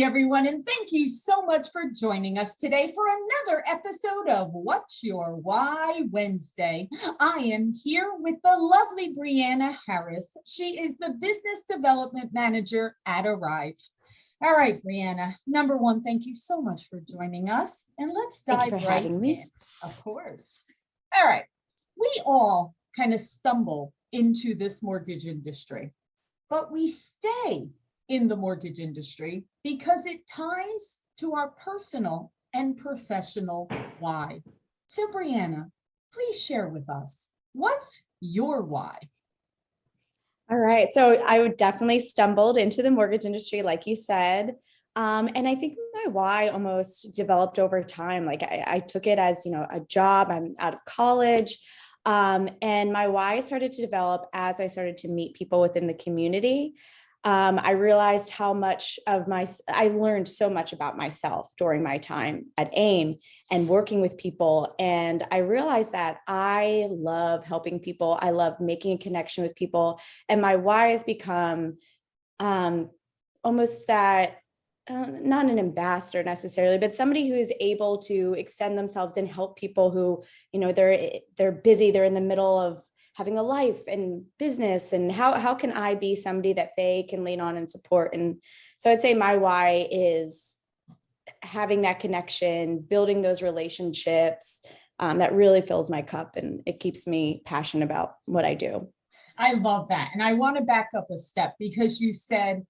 everyone, and thank you so much for joining us today for another episode of What's Your Why Wednesday. I am here with the lovely Brianna Harris. She is the Business Development Manager at Arrive. All right, Brianna, number one, thank you so much for joining us, and let's dive right in. Of course. All right, we all kind of stumble into this mortgage industry, but we stay in the mortgage industry because it ties to our personal and professional why. So Brianna, please share with us, what's your why? All right. So I would definitely stumbled into the mortgage industry, like you said. And I think my why almost developed over time. Like I took it as, a job. I'm out of college. And my why started to develop as I started to meet people within the community. I realized how much I learned so much about myself during my time at AIM and working with people. And I realized that I love helping people. I love making a connection with people. And my why has become almost that, not an ambassador necessarily, but somebody who is able to extend themselves and help people who, they're busy, they're in the middle of having a life and business, and how can I be somebody that they can lean on and support? And so I'd say my why is having that connection, building those relationships, that really fills my cup and it keeps me passionate about what I do. I love that. And I want to back up a step because you said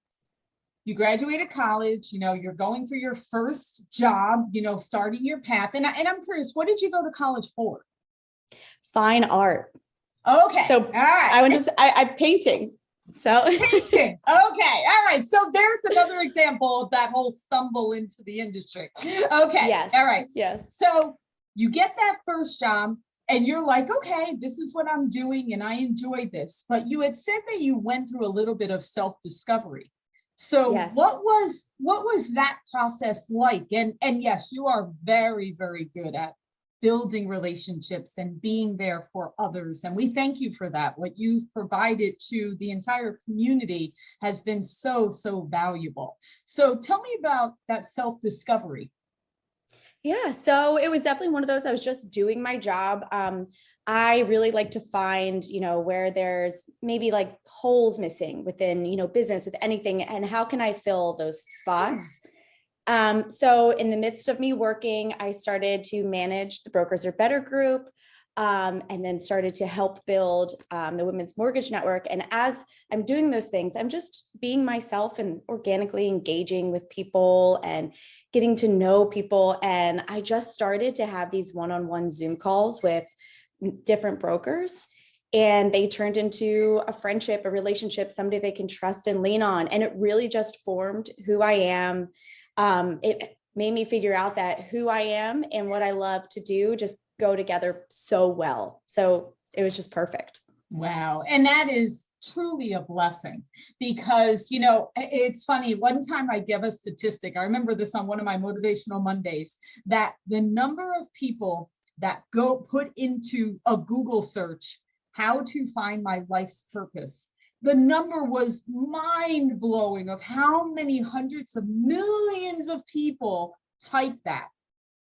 you graduated college, you're going for your first job, starting your path. And I'm curious, what did you go to college for? Fine art. Okay. So all right. I'm painting. So painting. Okay. All right. So there's another example of that whole stumble into the industry. Okay. Yes. All right. Yes. So you get that first job and you're like, okay, this is what I'm doing and I enjoy this. But you had said that you went through a little bit of self-discovery. So yes. What was that process like? And yes, you are very, very good at building relationships and being there for others. And we thank you for that. What you've provided to the entire community has been so, so valuable. So tell me about that self-discovery. Yeah, so it was definitely one of those, I was just doing my job. I really like to find, where there's maybe like holes missing within, business, with anything, and how can I fill those spots? So in the midst of me working, I started to manage the Brokers Are Better group, and then started to help build the Women's Mortgage Network. And as I'm doing those things, I'm just being myself and organically engaging with people and getting to know people. And I just started to have these one-on-one Zoom calls with different brokers. And they turned into a friendship, a relationship, somebody they can trust and lean on. And it really just formed who I am. It made me figure out that who I am and what I love to do just go together so well. So it was just perfect. Wow. And that is truly a blessing because, it's funny. One time I gave a statistic. I remember this on one of my motivational Mondays, that the number of people that go put into a Google search, how to find my life's purpose, the number was mind-blowing of how many hundreds of millions of people type that.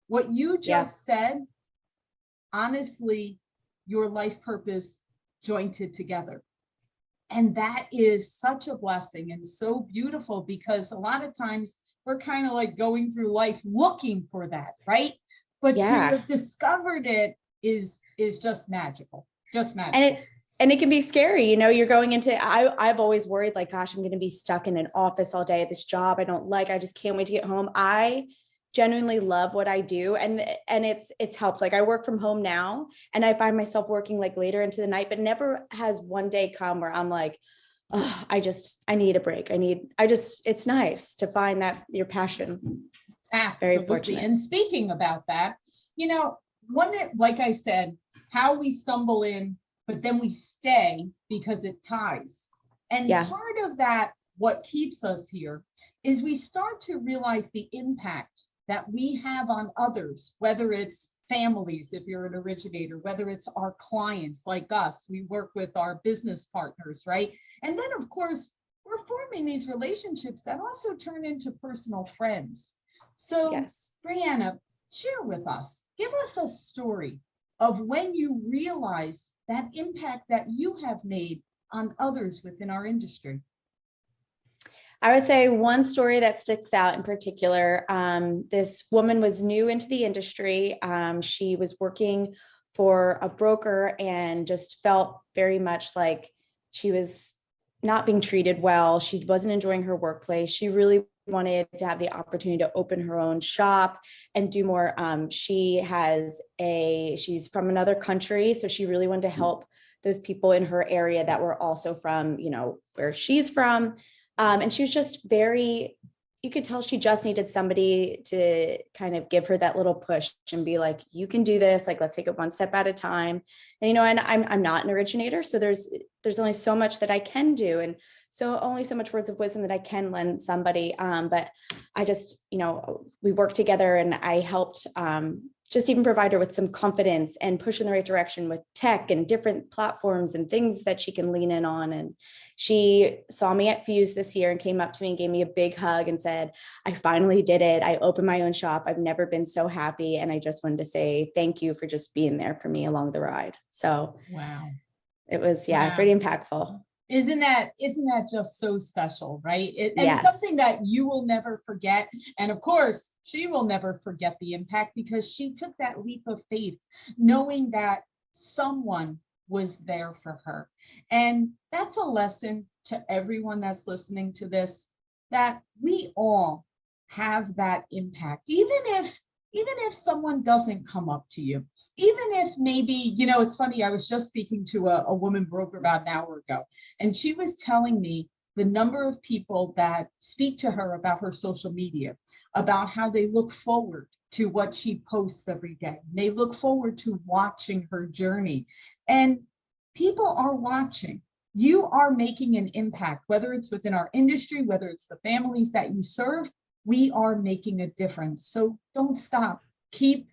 What you just said, honestly, your life purpose jointed together. And that is such a blessing and so beautiful because a lot of times we're kind of like going through life looking for that, right? But to have discovered it is just magical, just magical. And it can be scary, you're going into, I've always worried like, gosh, I'm going to be stuck in an office all day at this job I don't like. I just can't wait to get home. I genuinely love what I do. And it's helped. Like I work from home now and I find myself working like later into the night, but never has one day come where I'm like, oh, I need a break. It's nice to find that your passion. Absolutely. And speaking about that, like I said, how we stumble in, but then we stay because it ties. And part of that, what keeps us here is we start to realize the impact that we have on others, whether it's families, if you're an originator, whether it's our clients like us, we work with our business partners, right? And then of course, we're forming these relationships that also turn into personal friends. So, Yes. Brianna, share with us, give us a story of when you realize that impact that you have made on others within our industry. I would say one story that sticks out in particular. This woman was new into the industry. She was working for a broker and just felt very much like she was not being treated well. She wasn't enjoying her workplace. She really wanted to have the opportunity to open her own shop and do more. She's from another country, so she really wanted to help those people in her area that were also from, where she's from. And she was just you could tell she just needed somebody to kind of give her that little push and be like, you can do this. Like, let's take it one step at a time. And, and I'm not an originator. So there's only so much that I can do. And so only so much words of wisdom that I can lend somebody. But I just, we worked together and I helped, just even provide her with some confidence and push in the right direction with tech and different platforms and things that she can lean in on. And she saw me at Fuse this year and came up to me and gave me a big hug and said, I finally did it. I opened my own shop. I've never been so happy. And I just wanted to say thank you for just being there for me along the ride. So wow, it was, wow. Pretty impactful. Isn't that just so special, right? And yes. Something that you will never forget. And of course, she will never forget the impact because she took that leap of faith, knowing that someone was there for her. And that's a lesson to everyone that's listening to this, that we all have that impact, even if someone doesn't come up to you, even if maybe, it's funny, I was just speaking to a woman broker about an hour ago, and she was telling me the number of people that speak to her about her social media, about how they look forward to what she posts every day. They look forward to watching her journey. And people are watching. You are making an impact, whether it's within our industry, whether it's the families that you serve. We are making a difference. So don't stop. Keep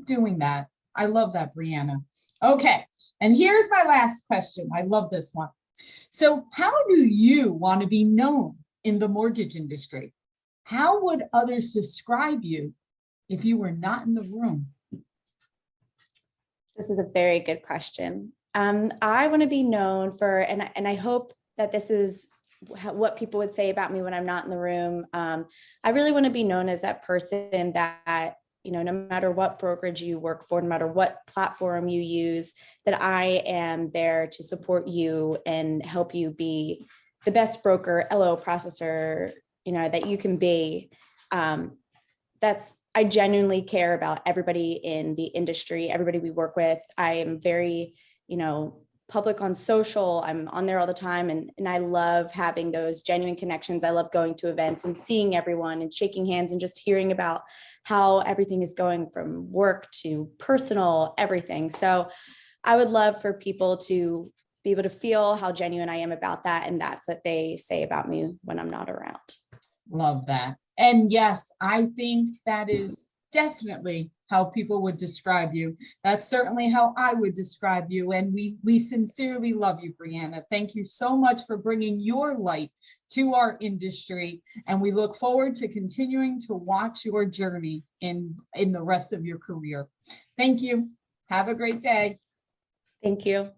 doing that. I love that, Brianna. Okay. And here's my last question. I love this one. So how do you want to be known in the mortgage industry? How would others describe you if you were not in the room? This is a very good question. I want to be known for, and I hope that this is what people would say about me when I'm not in the room. I really want to be known as that person that, no matter what brokerage you work for, no matter what platform you use, that I am there to support you and help you be the best broker, LO processor, that you can be. I genuinely care about everybody in the industry, everybody we work with. I am very, public on social. I'm on there all the time. And I love having those genuine connections. I love going to events and seeing everyone and shaking hands and just hearing about how everything is going from work to personal, everything. So I would love for people to be able to feel how genuine I am about that. And that's what they say about me when I'm not around. Love that. And yes, I think that is definitely how people would describe you. That's certainly how I would describe you. And we sincerely love you, Brianna. Thank you so much for bringing your light to our industry. And we look forward to continuing to watch your journey in the rest of your career. Thank you. Have a great day. Thank you.